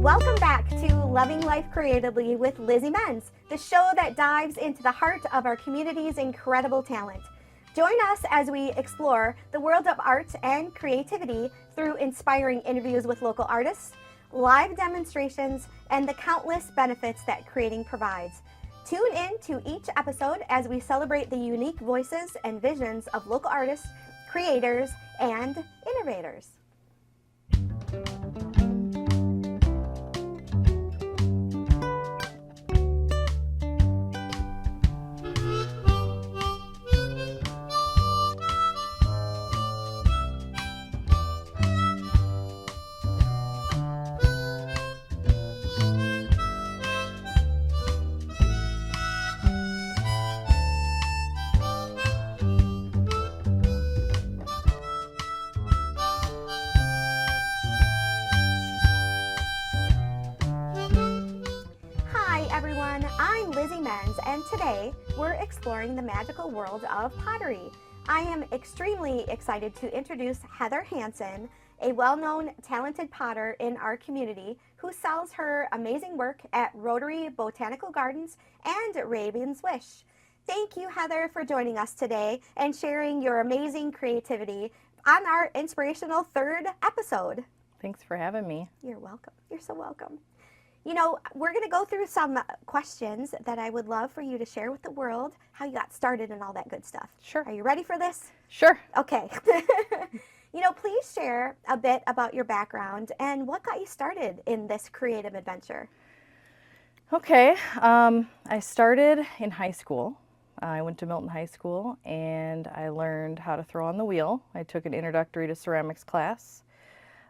Welcome back to Loving Life Creatively with Lizzie Menz, the show that dives into the heart of our community's incredible talent. Join us as we explore the world of art and creativity through inspiring interviews with local artists, live demonstrations, and the countless benefits that creating provides. Tune in to each episode as we celebrate the unique voices and visions of local artists, creators, and innovators. Everyone, I'm Lizzie Menz, and today we're exploring the magical world of pottery. I am extremely excited to introduce Heather Hansen, a well-known talented potter in our community who sells her amazing work at Rotary Botanical Gardens and Raven's Wish. Thank you, Heather, for joining us today and sharing your amazing creativity on our inspirational third episode. Thanks for having me. You're welcome. You're so welcome. You know, we're going to go through some questions that I would love for you to share with the world, how you got started and all that good stuff. Sure. Are you ready for this? Sure. Okay. You know, please share a bit about your background and what got you started in this creative adventure. Okay. I started in high school. I went to Milton High School and I learned how to throw on the wheel. I took an introductory to ceramics class.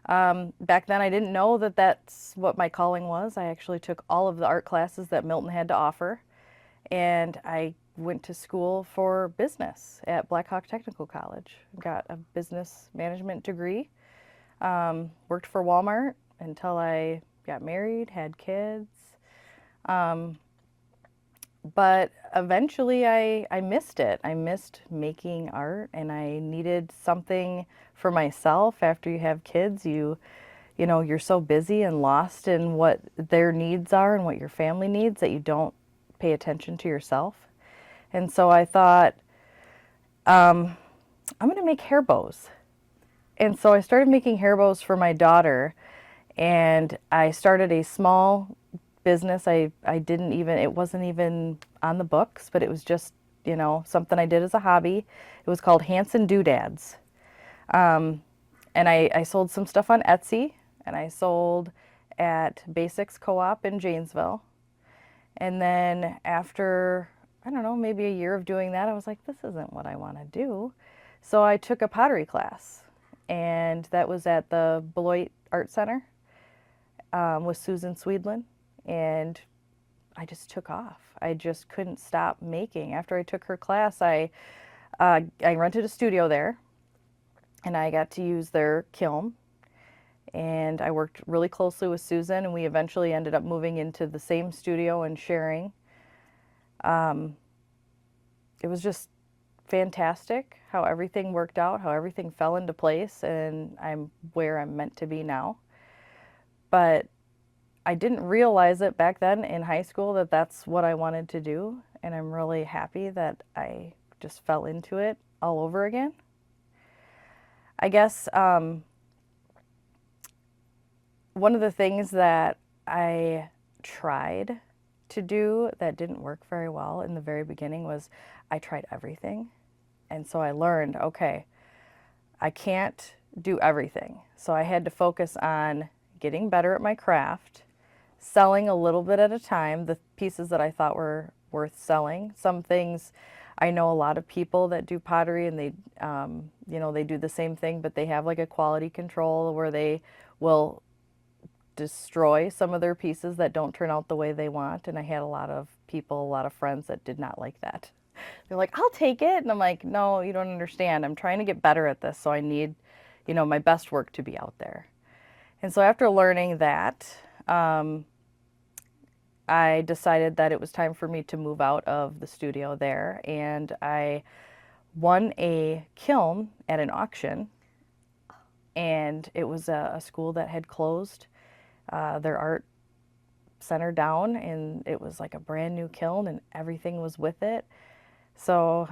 Back then I didn't know that that's what my calling was. I actually took all of the art classes that Milton had to offer, and I went to school for business at Black Hawk Technical College. Got a business management degree, worked for Walmart until I got married, had kids, but eventually I missed it. I missed making art, and I needed something for myself. After you have kids, you know, you're so busy and lost in what their needs are and what your family needs that you don't pay attention to yourself. And so I thought, I'm going to make hair bows. And so I started making hair bows for my daughter, and I started a small business. I didn't even, it wasn't even on the books, but it was just, you know, something I did as a hobby. It was called Hansen Doodads. And I sold some stuff on Etsy, and I sold at Basics Co-op in Janesville. And then after, I don't know, maybe a year of doing that, I was like, this isn't what I want to do. So I took a pottery class, and that was at the Beloit Art Center with Susan Swedlin. And I just took off. I just couldn't stop making. After I took her class, I rented a studio there, and I got to use their kiln. And I worked really closely with Susan, and we eventually ended up moving into the same studio and sharing. It was just fantastic how everything worked out, how everything fell into place, and I'm where I'm meant to be now. But I didn't realize it back then in high school that that's what I wanted to do, and I'm really happy that I just fell into it all over again. I guess one of the things that I tried to do that didn't work very well in the very beginning was I tried everything. And so I learned, okay, I can't do everything. So I had to focus on getting better at my craft, selling a little bit at a time, the pieces that I thought were worth selling. Some things, I know a lot of people that do pottery, and they, you know, they do the same thing, but they have like a quality control where they will destroy some of their pieces that don't turn out the way they want. And I had a lot of people, a lot of friends that did not like that. They're like, I'll take it. And I'm like, no, you don't understand. I'm trying to get better at this. So I need, you know, my best work to be out there. And so after learning that, I decided that it was time for me to move out of the studio there, and I won a kiln at an auction, and it was a school that had closed. their art center down, and it was like a brand new kiln and everything was with it. So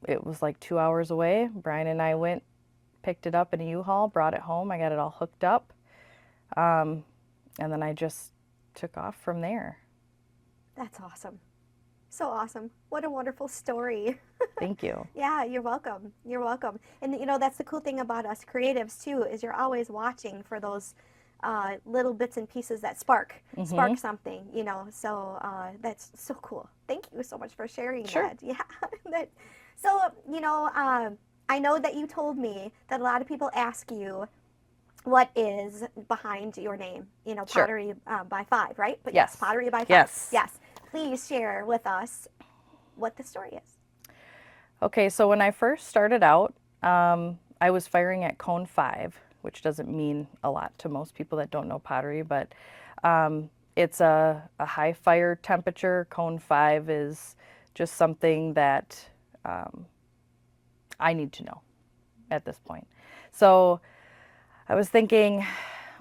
it was like 2 hours away. Brian and I went, picked it up in a U-Haul, brought it home. I got it all hooked up. And then I just took off from there. That's awesome. So awesome. What a wonderful story. Thank you. Yeah, you're welcome. You're welcome. And you know, that's the cool thing about us creatives too, is you're always watching for those little bits and pieces that spark something, you know. So that's so cool. Thank you so much for sharing that. Yeah. So, you know, I know that you told me that a lot of people ask you what is behind your name, you know, Pottery by Five, right? But yes, Pottery by Five. Yes. Please share with us what the story is. Okay, so when I first started out, I was firing at cone 5, which doesn't mean a lot to most people that don't know pottery, but it's a high fire temperature. Cone 5 is just something that I need to know at this point. So I was thinking,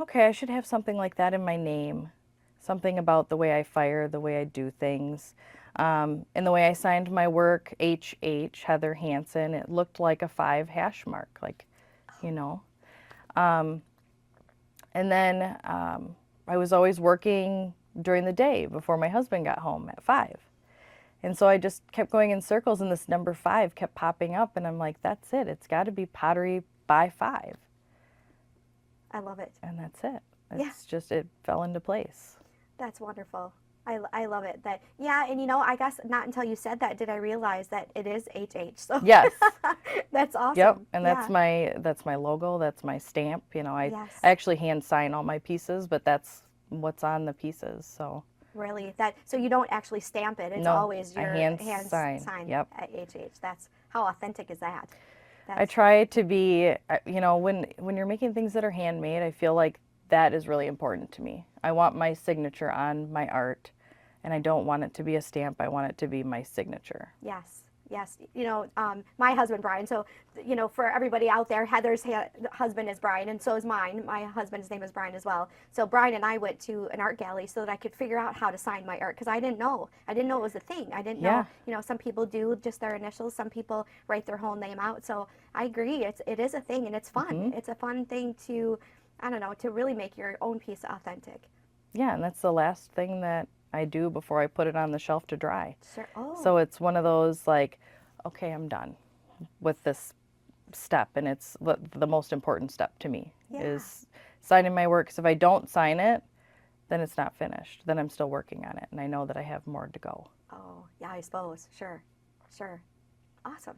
okay, I should have something like that in my name, something about the way I fire, the way I do things. And the way I signed my work, HH, Heather Hansen, it looked like a 5 hash mark, like, you know. And then I was always working during the day before my husband got home at 5. And so I just kept going in circles, and this number 5 kept popping up, and I'm like, that's it. It's got to be Pottery by 5. I love it. And that's it. It's just, it fell into place. That's wonderful. I love it. That, yeah, and you know, I guess not until you said that did I realize that it is HH. So yes. That's awesome. Yep, and that's my logo, that's my stamp. You know, I actually hand sign all my pieces, but that's what's on the pieces. So really, so you don't actually stamp it. It's always your hand sign yep. at HH. That's how authentic is that? I try to be, you know, when you're making things that are handmade, I feel like that is really important to me. I want my signature on my art, and I don't want it to be a stamp. I want it to be my signature. Yes. You know, my husband, Brian, so, you know, for everybody out there, Heather's husband is Brian, and so is mine. My husband's name is Brian as well. So Brian and I went to an art gallery so that I could figure out how to sign my art, because I didn't know. I didn't know it was a thing. I didn't know, you know, some people do just their initials. Some people write their whole name out. So I agree. It is a thing, and it's fun. It's a fun thing to, I don't know, to really make your own piece authentic. Yeah, and that's the last thing that I do before I put it on the shelf to dry. Sure. Oh. So it's one of those like, okay, I'm done with this step, and it's the most important step to me is signing my work. Because if I don't sign it, then it's not finished. Then I'm still working on it, and I know that I have more to go. Oh, yeah, I suppose. Sure. Awesome.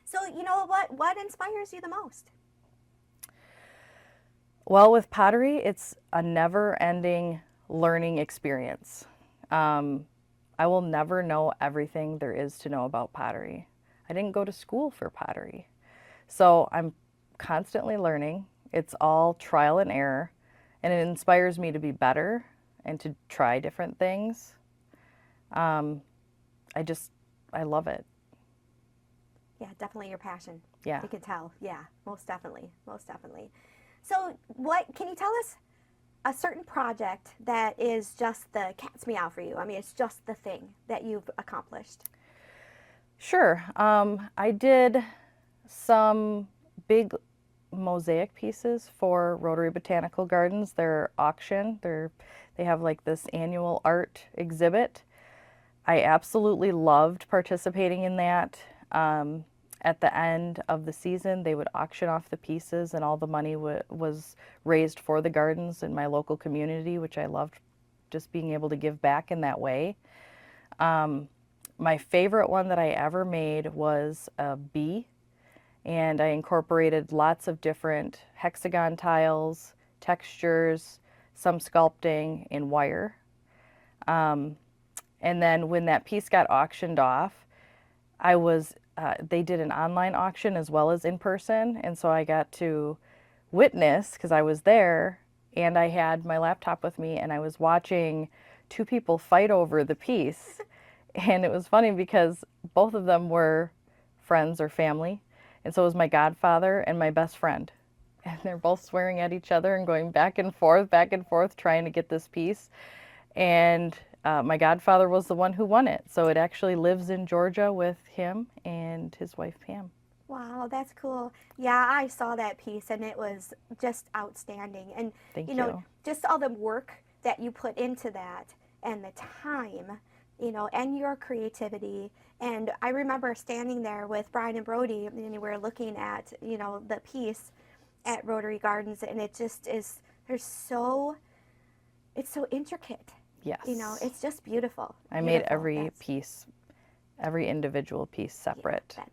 So, you know, what inspires you the most? Well, with pottery, it's a never-ending learning experience. I will never know everything there is to know about pottery. I didn't go to school for pottery. So I'm constantly learning. It's all trial and error, and it inspires me to be better and to try different things. I love it. Yeah, definitely your passion. Yeah. You can tell. Yeah, most definitely. So can you tell us a certain project that is just the cat's meow for you? I mean, it's just the thing that you've accomplished. Sure. I did some big mosaic pieces for Rotary Botanical Gardens. Their auction, they have like this annual art exhibit. I absolutely loved participating in that. At the end of the season, they would auction off the pieces, and all the money was raised for the gardens in my local community, which I loved, just being able to give back in that way. My favorite one that I ever made was a bee, and I incorporated lots of different hexagon tiles, textures, some sculpting in wire. And then when that piece got auctioned off, they did an online auction as well as in person, and so I got to witness, because I was there, and I had my laptop with me, and I was watching two people fight over the piece. And it was funny because both of them were friends or family, and so it was my godfather and my best friend. and they're both swearing at each other and going back and forth, trying to get this piece. And my godfather was the one who won it. So it actually lives in Georgia with him and his wife, Pam. Wow, that's cool. Yeah, I saw that piece and it was just outstanding. And, Thank you know, you. just all the work that you put into that and the time, you know, and your creativity. And I remember standing there with Brian and Brody and we were looking at, you know, the piece at Rotary Gardens, and it just is, it's so intricate. Yes. You know, it's just beautiful. I made Beautiful. every piece, every individual piece separate. Yeah,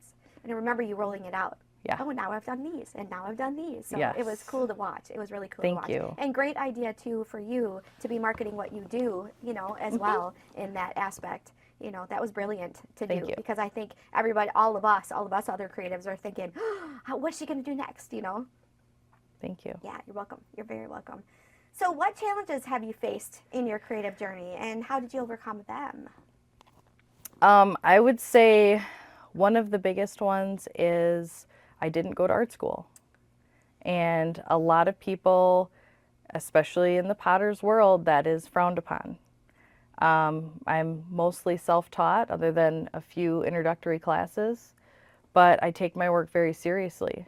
and I remember you rolling it out. Yeah. Oh, now I've done these, and now I've done these. So Yes. it was cool to watch. It was really cool Thank to watch. you. And great idea, too, for you to be marketing what you do, you know, as well in that aspect. You know, that was brilliant to Thank do. you. Because I think everybody, all of us other creatives are thinking, what's she going to do next, you know? Thank you. Yeah, you're welcome. You're very welcome. So what challenges have you faced in your creative journey, and how did you overcome them? I would say one of the biggest ones is I didn't go to art school. And a lot of people, especially in the potter's world, that is frowned upon. I'm mostly self-taught other than a few introductory classes, but I take my work very seriously.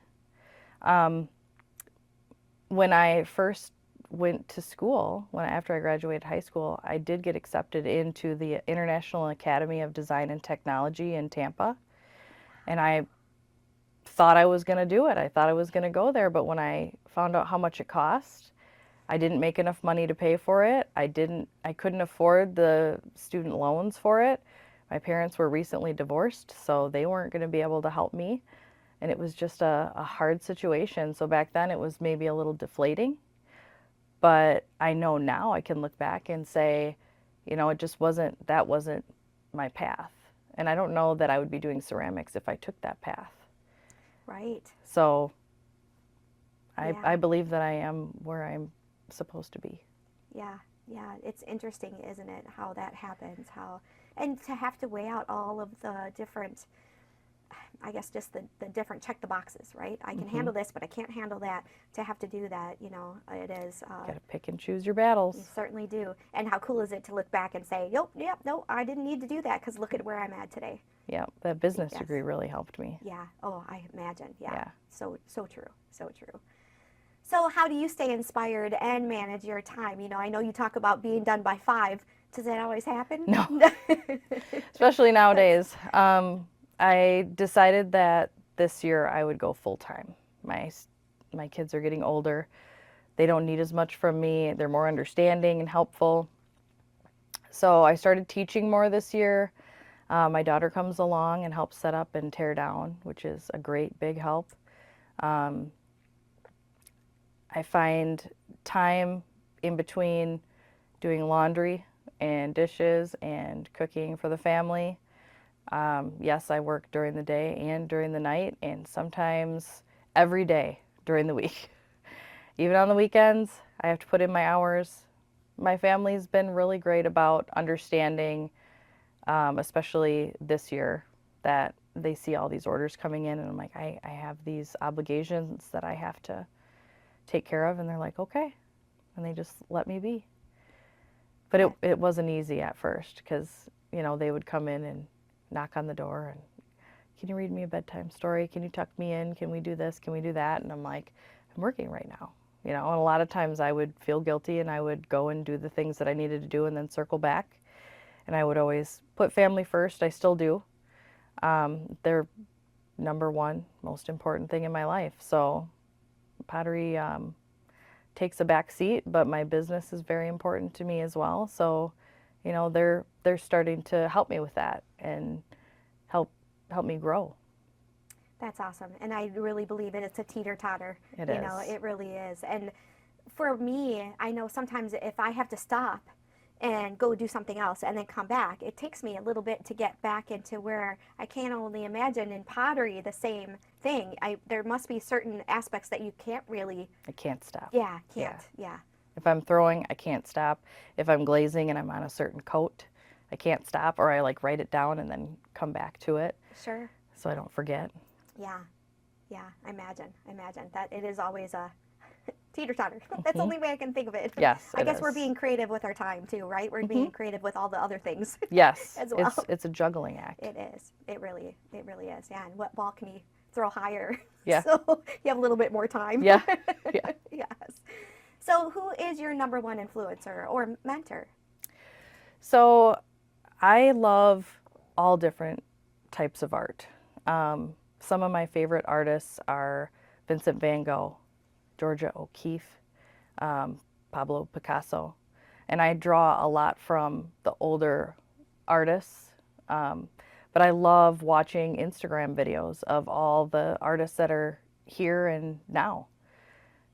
When I first went to school, after I graduated high school, I did get accepted into the International Academy of Design and Technology in Tampa. And I thought I was going to do it. I thought I was going to go there, but when I found out how much it cost, I didn't make enough money to pay for it. I couldn't afford the student loans for it. My parents were recently divorced, so they weren't going to be able to help me. And it was just a hard situation. So back then it was maybe a little deflating. But I know now I can look back and say, you know, that wasn't my path. And I don't know that I would be doing ceramics if I took that path. Right. So Yeah. I believe that I am where I'm supposed to be. Yeah, yeah. It's interesting, isn't it, how that happens, and to have to weigh out all of the different, I guess just the different check the boxes, right? I can handle this, but I can't handle that. To have to do that, you know, it is. Got to pick and choose your battles. You certainly do. And how cool is it to look back and say, no, I didn't need to do that because look at where I'm at today. Yeah, the business Yes. degree really helped me. Yeah. Oh, I imagine. Yeah. Yeah. So true. So true. So how do you stay inspired and manage your time? You know, I know you talk about being done by 5. Does that always happen? No. Especially nowadays. I decided that this year I would go full time. My kids are getting older. They don't need as much from me. They're more understanding and helpful. So I started teaching more this year. My daughter comes along and helps set up and tear down, which is a great big help. I find time in between doing laundry and dishes and cooking for the family. Yes, I work during the day and during the night, and sometimes every day during the week. Even on the weekends, I have to put in my hours. My family's been really great about understanding, especially this year, that they see all these orders coming in, and I'm like, I have these obligations that I have to take care of, and they're like, okay, and they just let me be. But it wasn't easy at first because, you know, they would come in and knock on the door and, can you read me a bedtime story? Can you tuck me in? Can we do this? Can we do that? And I'm like, I'm working right now. You know, and a lot of times I would feel guilty and I would go and do the things that I needed to do and then circle back. And I would always put family first. I still do. They're number one most important thing in my life. So pottery takes a back seat, but my business is very important to me as well. So, you know, they're starting to help me with that and help me grow. That's awesome. And I really believe it's a teeter-totter. It you is. know, it really is. And for me, I know sometimes if I have to stop and go do something else and then come back, it takes me a little bit to get back into where I can only imagine in pottery the same thing. There must be certain aspects that you can't really. I can't stop. Yeah, can't. Yeah. If I'm throwing, I can't stop. If I'm glazing and I'm on a certain coat, I can't stop, or I like write it down and then come back to it Sure. so I don't forget. Yeah. Yeah, I imagine that it is always a teeter-totter. That's the only way I can think of it. Yes, I it guess we're is. being creative with our time too, right? We're being creative with all the other things Yes, as well. it's a juggling act. It is. It really is. Yeah, and what ball can you throw higher? Yeah. So you have a little bit more time. Yeah. Yeah. Yes. So who is your number one influencer or mentor? So I love all different types of art. Some of my favorite artists are Vincent van Gogh, Georgia O'Keeffe, Pablo Picasso, and I draw a lot from the older artists. But I love watching Instagram videos of all the artists that are here and now.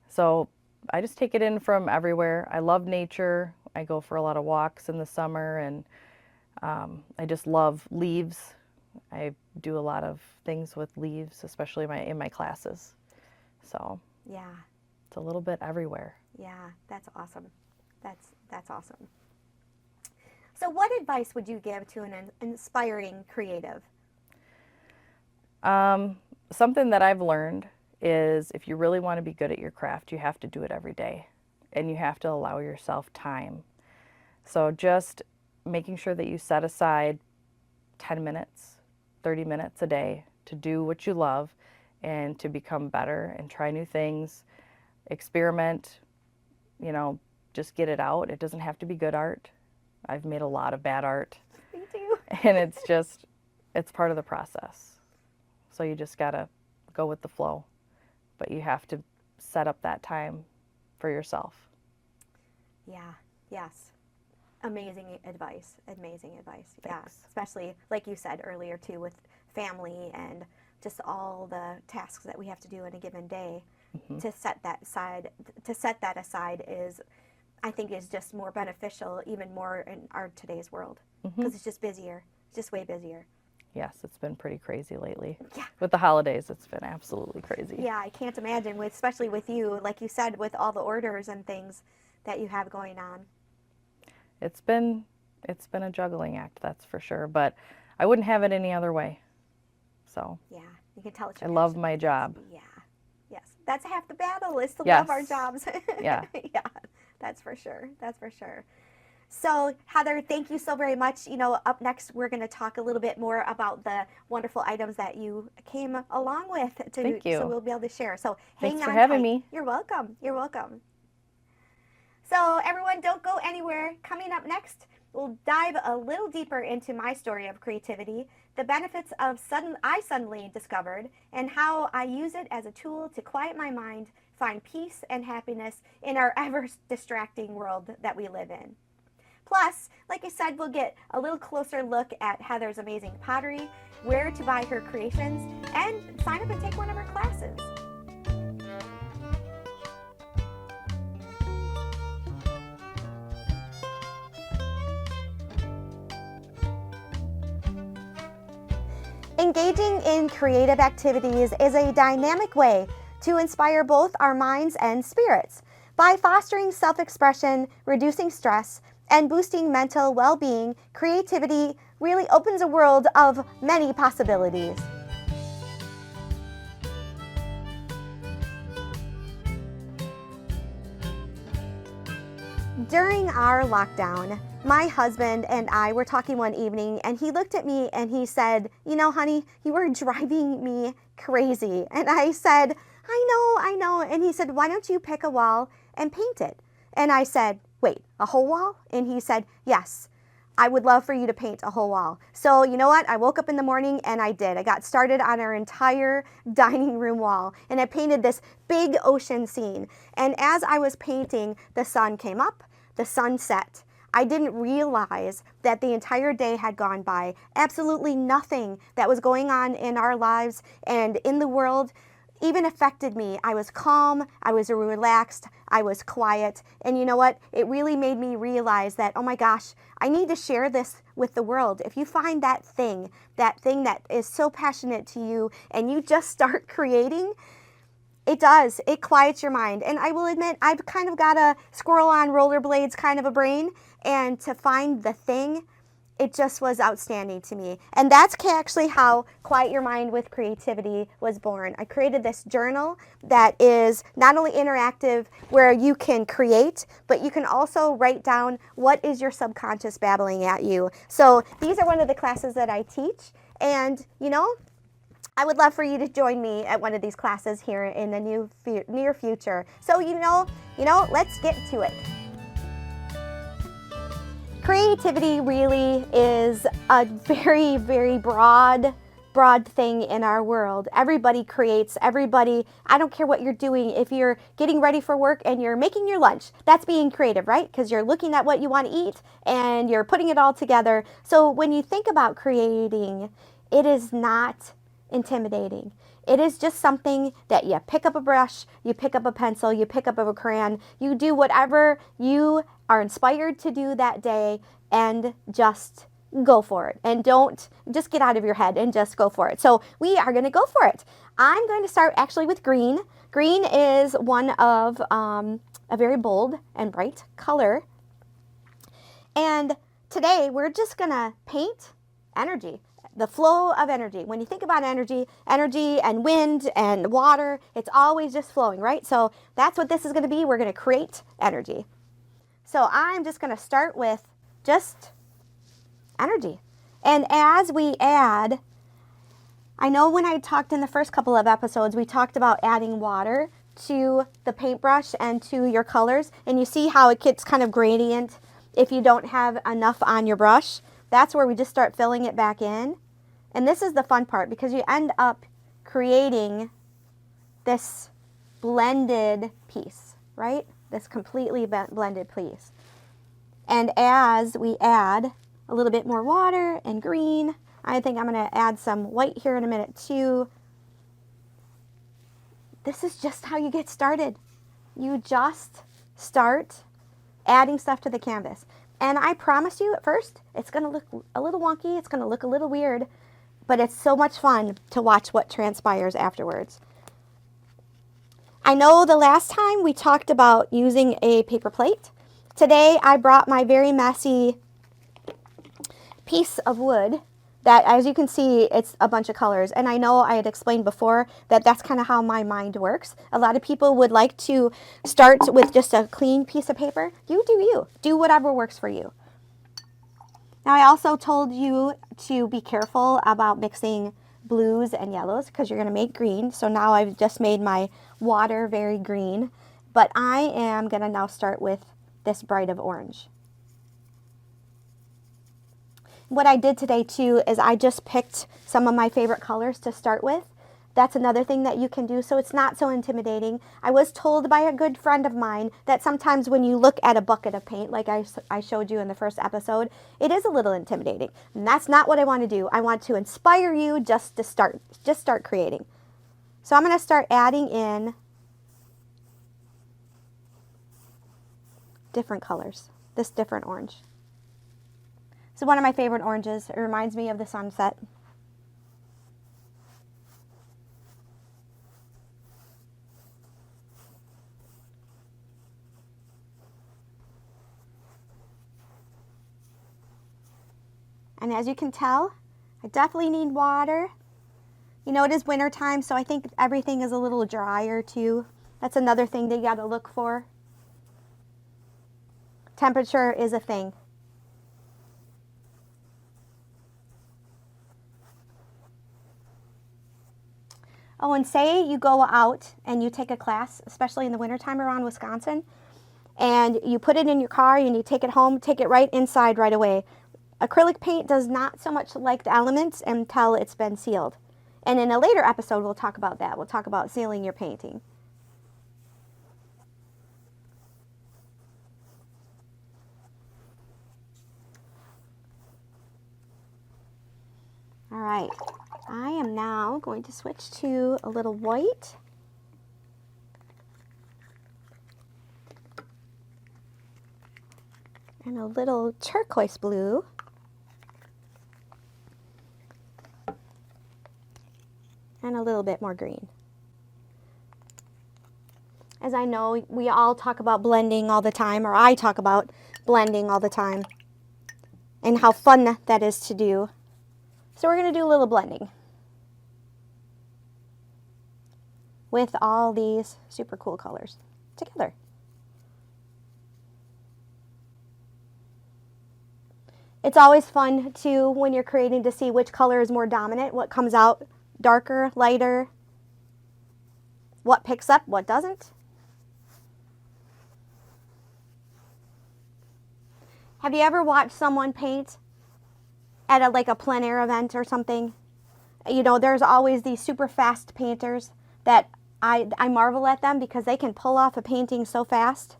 So I just take it in from everywhere. I love nature. I go for a lot of walks in the summer, and I just love leaves. I do a lot of things with leaves, especially in my classes. So Yeah. it's a little bit everywhere. Yeah, that's awesome. That's awesome. So what advice would you give to an inspiring creative? Something that I've learned is if you really want to be good at your craft, you have to do it every day, and you have to allow yourself time. So just making sure that you set aside 10 minutes, 30 minutes a day to do what you love and to become better and try new things, experiment, just get it out. It doesn't have to be good art. I've made a lot of bad art. Me too. And it's part of the process. So you just gotta go with the flow, but you have to set up that time for yourself. Yeah, yes. Amazing advice. Amazing advice. Thanks. Yeah, especially like you said earlier too, with family and just all the tasks that we have to do in a given day. To set that aside is, I think, is just more beneficial, even more in our today's world, because it's just busier. It's just way busier. Yes, it's been pretty crazy lately. Yeah. With the holidays, it's been absolutely crazy. Yeah, I can't imagine, especially with you, like you said, with all the orders and things that you have going on. It's been a juggling act, that's for sure, but I wouldn't have it any other way. So Yeah, you can tell it's I your love passion. my job. Yeah, yes, that's half the battle, is to Yes. love our jobs. Yeah. Yeah, that's for sure. That's for sure. So Heather, thank you so very much. Up next, we're going to talk a little bit more about the wonderful items that you came along with. Thank you. So we'll be able to share. So hang on Thanks for having tight. me. You're welcome. You're welcome. So everyone, don't go anywhere. Coming up next, we'll dive a little deeper into my story of creativity, the benefits of I suddenly discovered, and how I use it as a tool to quiet my mind, find peace and happiness in our ever-distracting world that we live in. Plus, like I said, we'll get a little closer look at Heather's amazing pottery, where to buy her creations, and sign up and take one of her classes. Engaging in creative activities is a dynamic way to inspire both our minds and spirits. By fostering self-expression, reducing stress, and boosting mental well-being, creativity really opens a world of many possibilities. During our lockdown, my husband and I were talking one evening, and he looked at me and he said, honey, you are driving me crazy. And I said, I know. And he said, why don't you pick a wall and paint it? And I said, wait, a whole wall? And he said, yes, I would love for you to paint a whole wall. So you know what? I woke up in the morning and I did. I got started on our entire dining room wall, and I painted this big ocean scene. And as I was painting, the sun came up, the sun set. I didn't realize that the entire day had gone by. Absolutely nothing that was going on in our lives and in the world even affected me. I was calm, I was relaxed, I was quiet, and you know what? It really made me realize that, oh my gosh, I need to share this with the world. If you find that thing that is so passionate to you, and you just start creating, it quiets your mind. And I will admit, I've kind of got a squirrel on rollerblades kind of a brain, and to find the thing it just was outstanding to me. And that's actually how Quiet Your Mind with Creativity was born. I created this journal that is not only interactive where you can create, but you can also write down what is your subconscious babbling at you. So these are one of the classes that I teach. And, you know, I would love for you to join me at one of these classes here in the near future. So, you know, let's get to it. Creativity really is a very, very broad thing in our world. Everybody creates, everybody, I don't care what you're doing. If you're getting ready for work and you're making your lunch, that's being creative, right? Because you're looking at what you want to eat and you're putting it all together. So when you think about creating, it is not intimidating. It is just something that you pick up a brush, you pick up a pencil, you pick up a crayon, you do whatever you are inspired to do that day and just go for it. And don't just get out of your head and just go for it. So we are going to go for it. I'm going to start actually with green. Green is one of a very bold and bright color. And today we're just going to paint energy. The flow of energy. When you think about energy and wind and water, it's always just flowing, right? So that's what this is going to be. We're going to create energy. So I'm just going to start with just energy. And as we add, I know when I talked in the first couple of episodes, we talked about adding water to the paintbrush and to your colors. And you see how it gets kind of gradient if you don't have enough on your brush. That's where we just start filling it back in. And this is the fun part because you end up creating this blended piece, right? This completely blended piece. And as we add a little bit more water and green, I think I'm going to add some white here in a minute too. This is just how you get started. You just start adding stuff to the canvas. And I promise you at first, it's going to look a little wonky. It's going to look a little weird. But it's so much fun to watch what transpires afterwards. I know the last time we talked about using a paper plate. Today I brought my very messy piece of wood that, as you can see, it's a bunch of colors. And I know I had explained before that that's kind of how my mind works. A lot of people would like to start with just a clean piece of paper. You do you. Do whatever works for you. Now, I also told you to be careful about mixing blues and yellows because you're going to make green. So now I've just made my water very green. But I am going to now start with this bright of orange. What I did today, too, is I just picked some of my favorite colors to start with. That's another thing that you can do, so it's not so intimidating. I was told by a good friend of mine that sometimes when you look at a bucket of paint, like I showed you in the first episode, it is a little intimidating. And that's not what I want to do. I want to inspire you just to start creating. So I'm going to start adding in different colors, this different orange. This is one of my favorite oranges. It reminds me of the sunset. And as you can tell, I definitely need water. You know, it is winter time, so I think everything is a little drier too. That's another thing that you got to look for. Temperature is a thing. Oh, and say you go out and you take a class, especially in the wintertime around Wisconsin, and you put it in your car and you take it home, take it right inside right away. Acrylic paint does not so much like the elements until it's been sealed. And in a later episode, we'll talk about that. We'll talk about sealing your painting. All right, I am now going to switch to a little white. And a little turquoise blue. And a little bit more green. As I know, we all talk about blending all the time, or I talk about blending all the time. and how fun that is to do. So we're going to do a little blending with all these super cool colors together. It's always fun to, when you're creating, to see which color is more dominant, what comes out darker, lighter, what picks up, what doesn't. Have you ever watched someone paint at a plein air event or something? You know, there's always these super fast painters that I marvel at them because they can pull off a painting so fast.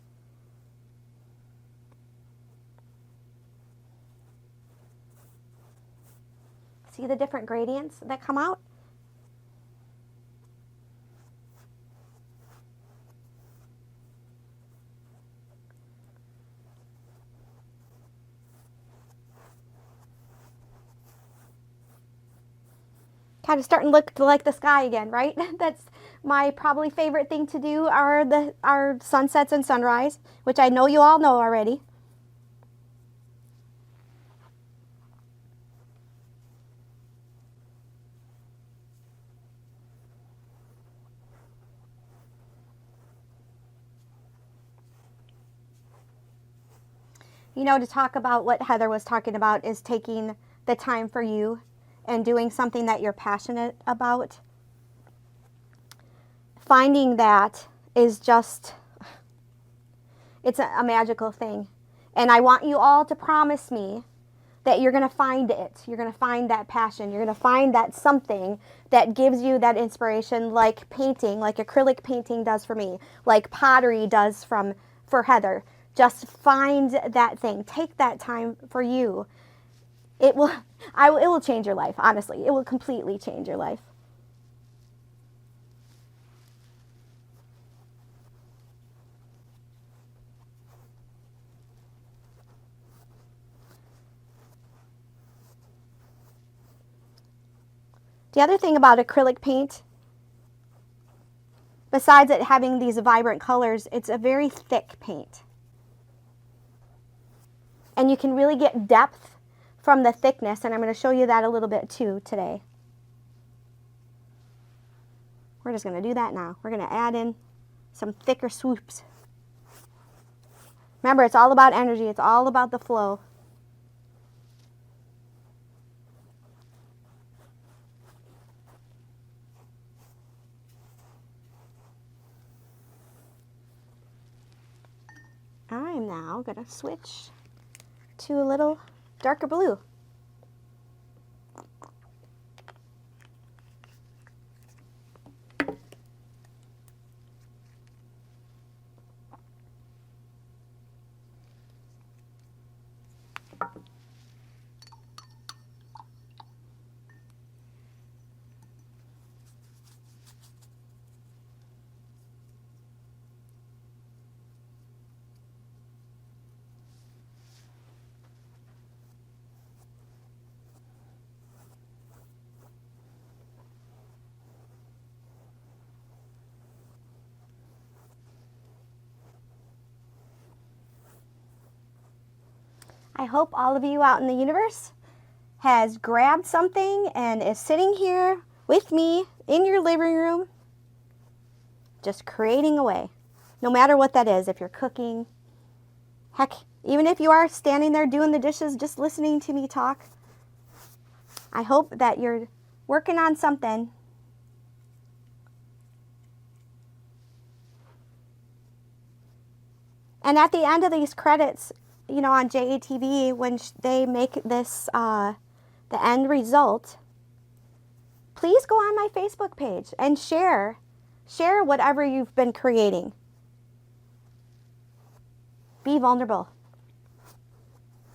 See the different gradients that come out? Kind of starting to look like the sky again, right? That's my probably favorite thing to do are our sunsets and sunrise, which I know you all know already. You know, to talk about what Heather was talking about is taking the time for you and doing something that you're passionate about. Finding that is just, it's a magical thing. And I want you all to promise me that you're going to find it. You're going to find that passion. You're going to find that something that gives you that inspiration, like painting, like acrylic painting does for me, like pottery does for Heather. Just find that thing. Take that time for you. It will change your life, honestly. It will completely change your life. The other thing about acrylic paint, besides it having these vibrant colors, it's a very thick paint. And you can really get depth from the thickness, and I'm going to show you that a little bit too today. We're just going to do that now. We're going to add in some thicker swoops. Remember, it's all about energy. It's all about the flow. I'm now going to switch to a little darker blue. I hope all of you out in the universe has grabbed something and is sitting here with me in your living room, just creating away. No matter what that is, if you're cooking, heck, even if you are standing there doing the dishes, just listening to me talk, I hope that you're working on something. And at the end of these credits, you know, on JATV, when they make this, the end result, please go on my Facebook page and share whatever you've been creating. Be vulnerable.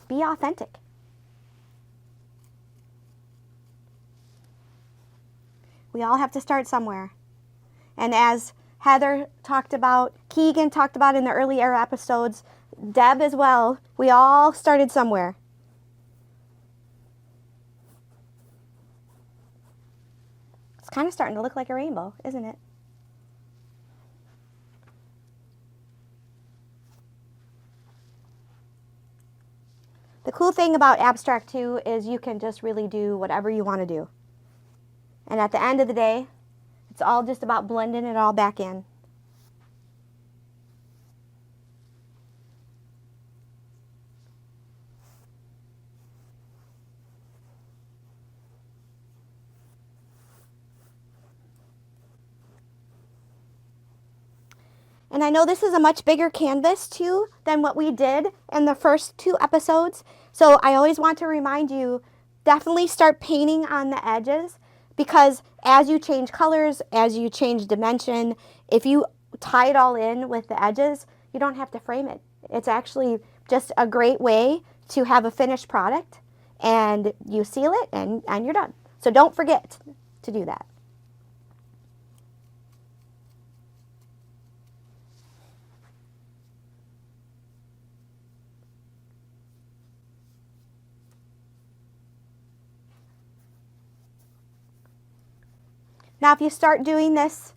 Be authentic. We all have to start somewhere. And as Heather talked about, Keegan talked about in the earlier episodes, Deb as well, we all started somewhere. It's kind of starting to look like a rainbow, isn't it? The cool thing about abstract too is you can just really do whatever you want to do. And at the end of the day, it's all just about blending it all back in. And I know this is a much bigger canvas too than what we did in the first 2 episodes. So I always want to remind you, definitely start painting on the edges, because as you change colors, as you change dimension, if you tie it all in with the edges, you don't have to frame it. It's actually just a great way to have a finished product, and you seal it and you're done. So don't forget to do that. Now, if you start doing this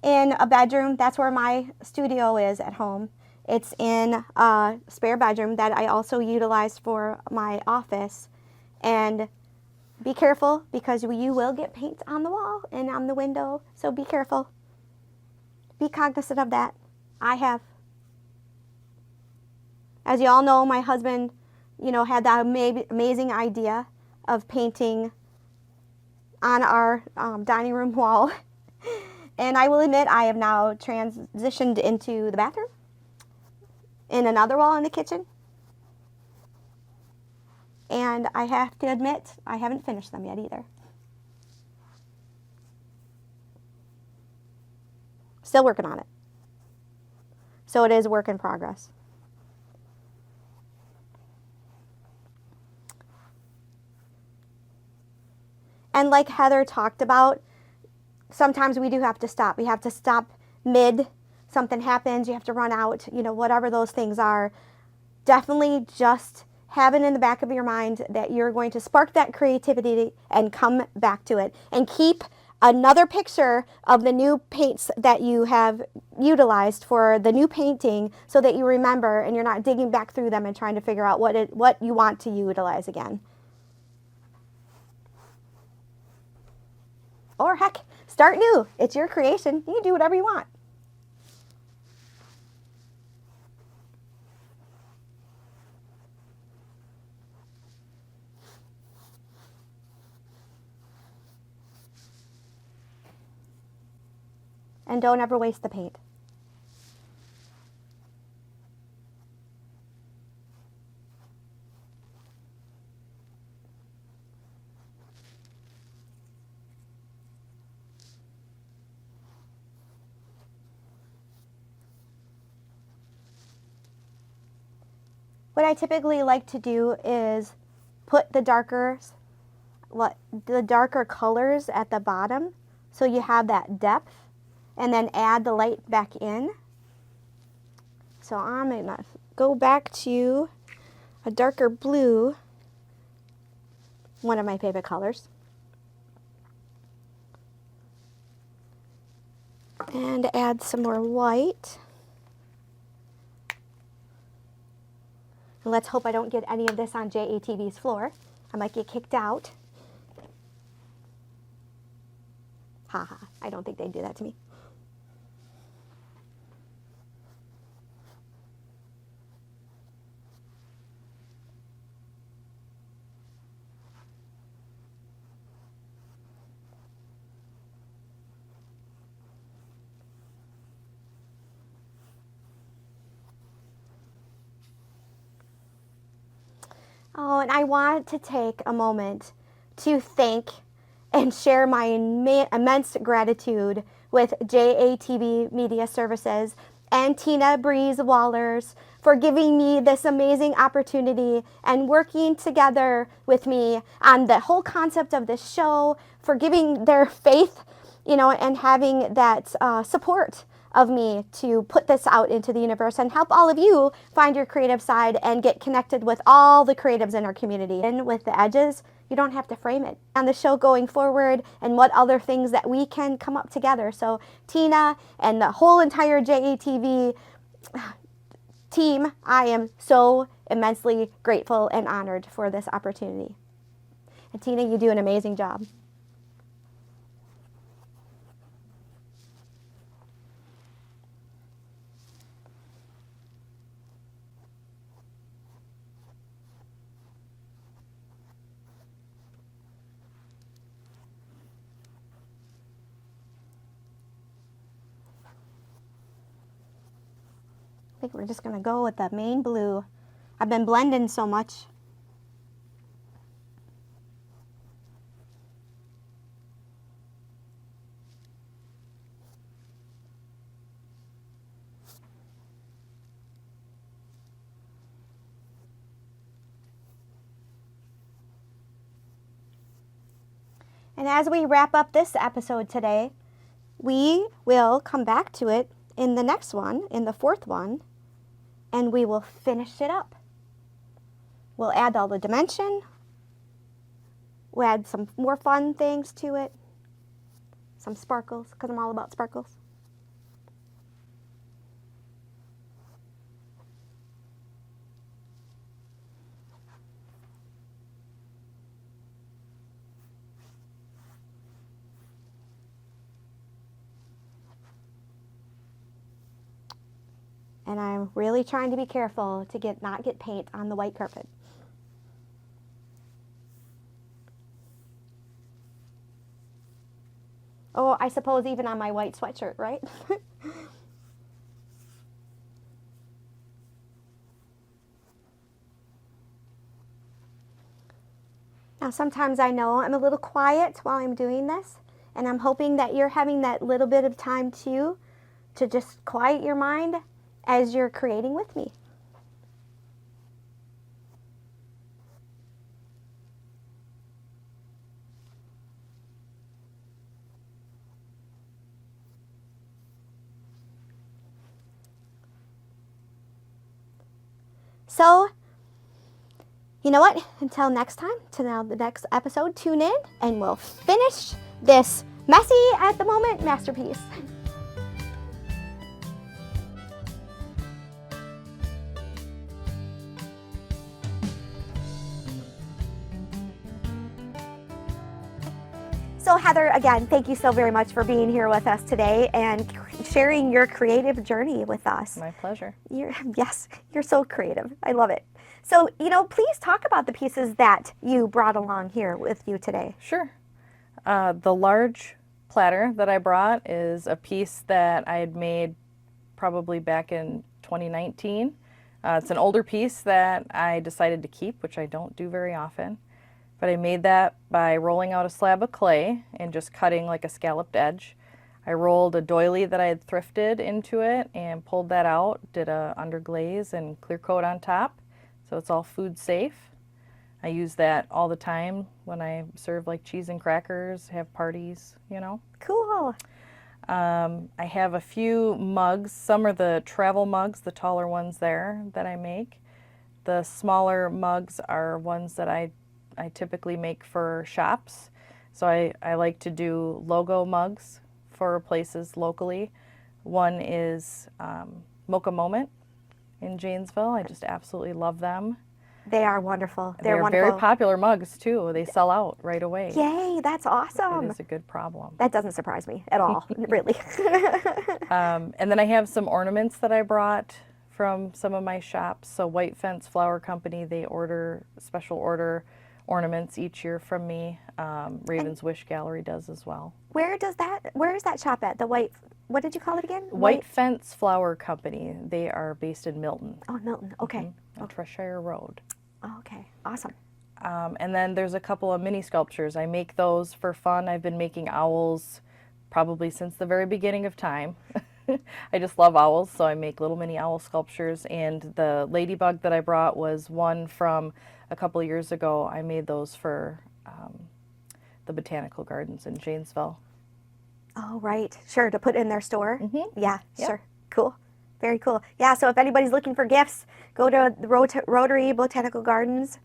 in a bedroom, that's where my studio is at home. It's in a spare bedroom that I also utilize for my office. And be careful, because you will get paint on the wall and on the window, so be careful. Be cognizant of that. I have. As you all know, my husband, had that amazing idea of painting on our dining room wall. And I will admit, I have now transitioned into the bathroom, in another wall in the kitchen. And I have to admit, I haven't finished them yet either. Still working on it. So it is a work in progress. And like Heather talked about, sometimes we do have to stop. We have to stop mid, something happens, you have to run out, whatever those things are. Definitely just have it in the back of your mind that you're going to spark that creativity and come back to it. And keep another picture of the new paints that you have utilized for the new painting, so that you remember and you're not digging back through them and trying to figure out what you want to utilize again. Or heck, start new. It's your creation. You can do whatever you want. And don't ever waste the paint. What I typically like to do is put the darker colors at the bottom, so you have that depth, and then add the light back in. So I'm going to go back to a darker blue, one of my favorite colors, and add some more white. And let's hope I don't get any of this on JATV's floor. I might get kicked out. Haha, I don't think they'd do that to me. Oh, and I want to take a moment to thank and share my immense gratitude with JATV Media Services and Tina Breeze Wallers for giving me this amazing opportunity and working together with me on the whole concept of this show, for giving their faith, and having that support of me to put this out into the universe and help all of you find your creative side and get connected with all the creatives in our community. And with the edges, you don't have to frame it. On the show going forward, and what other things that we can come up together. So Tina and the whole entire JATV team, I am so immensely grateful and honored for this opportunity. And Tina, you do an amazing job. I think we're just going to go with the main blue. I've been blending so much. And as we wrap up this episode today, we will come back to it in the next one, in the fourth one, and we will finish it up. We'll add all the dimension. We'll add some more fun things to it. Some sparkles, because I'm all about sparkles. And I'm really trying to be careful to not get paint on the white carpet. Oh, I suppose even on my white sweatshirt, right? Now, sometimes I know I'm a little quiet while I'm doing this, and I'm hoping that you're having that little bit of time too to just quiet your mind as you're creating with me. So, you know what? Until next time, to now the next episode, tune in and we'll finish this messy at the moment masterpiece. So Heather, again, thank you so very much for being here with us today and sharing your creative journey with us. My pleasure. Yes, you're so creative. I love it. So, please talk about the pieces that you brought along here with you today. Sure. The large platter that I brought is a piece that I had made probably back in 2019. It's an older piece that I decided to keep, which I don't do very often. But I made that by rolling out a slab of clay and just cutting like a scalloped edge. I rolled a doily that I had thrifted into it and pulled that out, did a underglaze and clear coat on top, so it's all food safe. I use that all the time when I serve like cheese and crackers, have parties, Cool. I have a few mugs. Some are the travel mugs, the taller ones there that I make. The smaller mugs are ones that I typically make for shops. So I like to do logo mugs for places locally. One is Mocha Moment in Janesville. I just absolutely love them. They are wonderful. They're wonderful. very popular mugs too. They sell out right away. Yay, that's awesome. It is a good problem. That doesn't surprise me at all, really. And then I have some ornaments that I brought from some of my shops. So White Fence Flower Company, they special order ornaments each year from me. Raven's Wish Gallery does as well. Where is that shop at? What did you call it again? White Fence Flower Company. They are based in Milton. Oh, Milton. Okay. On Treshire Road. Oh, okay. Awesome. And then there's a couple of mini sculptures. I make those for fun. I've been making owls probably since the very beginning of time. I just love owls, so I make little mini owl sculptures. And the ladybug that I brought was one from a couple of years ago. I made those for the botanical gardens in Janesville. Oh, right. Sure, to put in their store? Mm-hmm. Yeah, Yep. Sure. Cool. Very cool. Yeah, so if anybody's looking for gifts, go to the Rotary Botanical Gardens.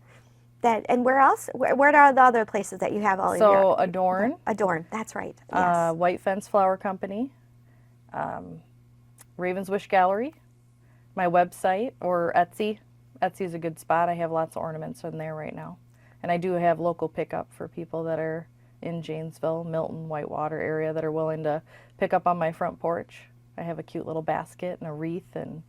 And where else? Where are the other places that you have all of your... So Adorn. Adorn, that's right. Yes. White Fence Flower Company. Raven's Wish Gallery. my website or Etsy. Etsy is a good spot. I have lots of ornaments in there right now. And I do have local pickup for people that are in Janesville, Milton, Whitewater area that are willing to pick up on my front porch. I have a cute little basket and a wreath and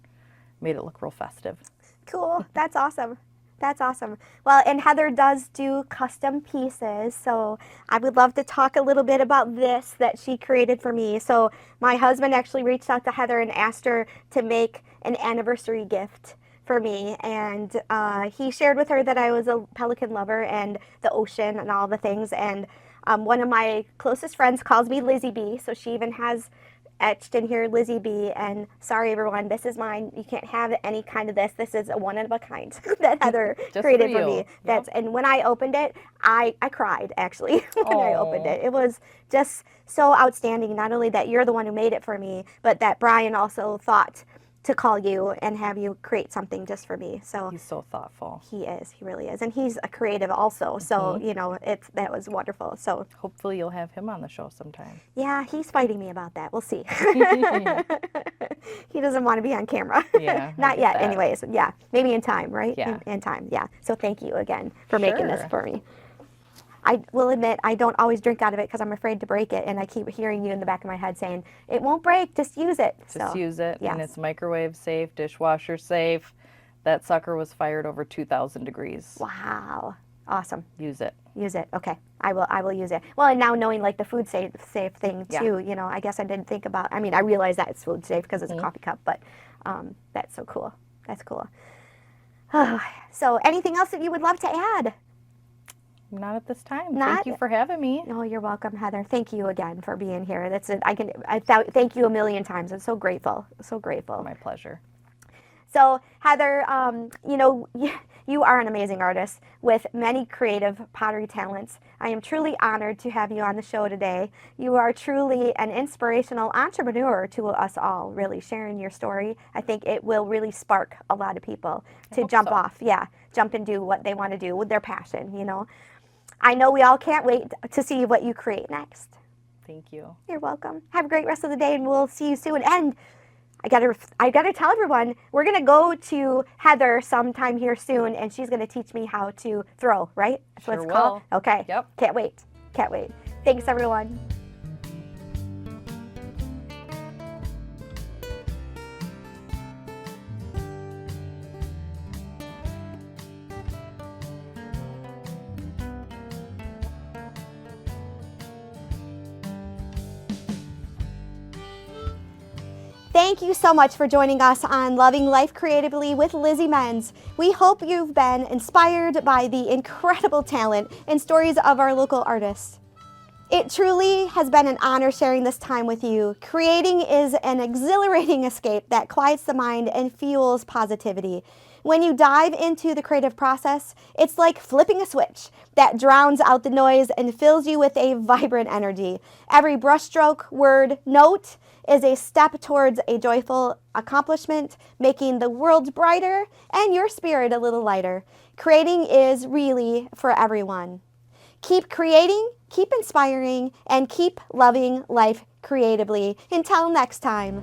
made it look real festive. Cool. That's awesome. That's awesome. Well, and Heather does do custom pieces, so I would love to talk a little bit about this that she created for me. So my husband actually reached out to Heather and asked her to make an anniversary gift for me, and he shared with her that I was a pelican lover and the ocean and all the things, and one of my closest friends calls me Lizzie B, so she even has etched in here Lizzie B, and sorry everyone, this is mine. You can't have any kind of this. This is a one of a kind that Heather created for me. That's And when I opened it, I cried actually when I opened it. It was just so outstanding. Not only that you're the one who made it for me, but that Brian also thought to call you and have you create something just for me. So he's so thoughtful. He is. He really is. And he's a creative also. So, you know, that was wonderful. So hopefully you'll have him on the show sometime. Yeah, he's fighting me about that. We'll see. He doesn't want to be on camera. Yeah. Not yet, anyways. Yeah. Maybe in time, right? Yeah. In time, yeah. So thank you again for making this for me. I will admit I don't always drink out of it because I'm afraid to break it, and I keep hearing you in the back of my head saying, it won't break, just use it. Just use it, yes. And it's microwave safe, dishwasher safe. That sucker was fired over 2,000 degrees. Wow. Awesome. Use it. Use it. Okay. I will use it. Well, and now knowing like the food safe thing too, you know, I guess I didn't think about, I mean, I realize that it's food safe because it's a coffee cup, but that's so cool. That's cool. So anything else that you would love to add? Not at this time. Thank you for having me. Oh, you're welcome, Heather. Thank you again for being here. That's it. Thank you a million times. I'm so grateful. So grateful. My pleasure. So, Heather, you know, you are an amazing artist with many creative pottery talents. I am truly honored to have you on the show today. You are truly an inspirational entrepreneur to us all, really, sharing your story. I think it will really spark a lot of people to jump off, jump and do what they want to do with their passion, you know. I know we all can't wait to see what you create next. Thank you. You're welcome. Have a great rest of the day, and we'll see you soon. And I gotta tell everyone, we're gonna go to Heather sometime here soon, and she's gonna teach me how to throw, right? That's what it's called? Okay. Yep. Can't wait. Can't wait. Thanks, everyone. Thank you so much for joining us on Loving Life Creatively with Lizzie Menz. We hope you've been inspired by the incredible talent and stories of our local artists. It truly has been an honor sharing this time with you. Creating is an exhilarating escape that quiets the mind and fuels positivity. When you dive into the creative process, it's like flipping a switch that drowns out the noise and fills you with a vibrant energy. Every brushstroke, word, note is a step towards a joyful accomplishment, making the world brighter and your spirit a little lighter. Creating is really for everyone. Keep creating, keep inspiring, and keep loving life creatively. Until next time.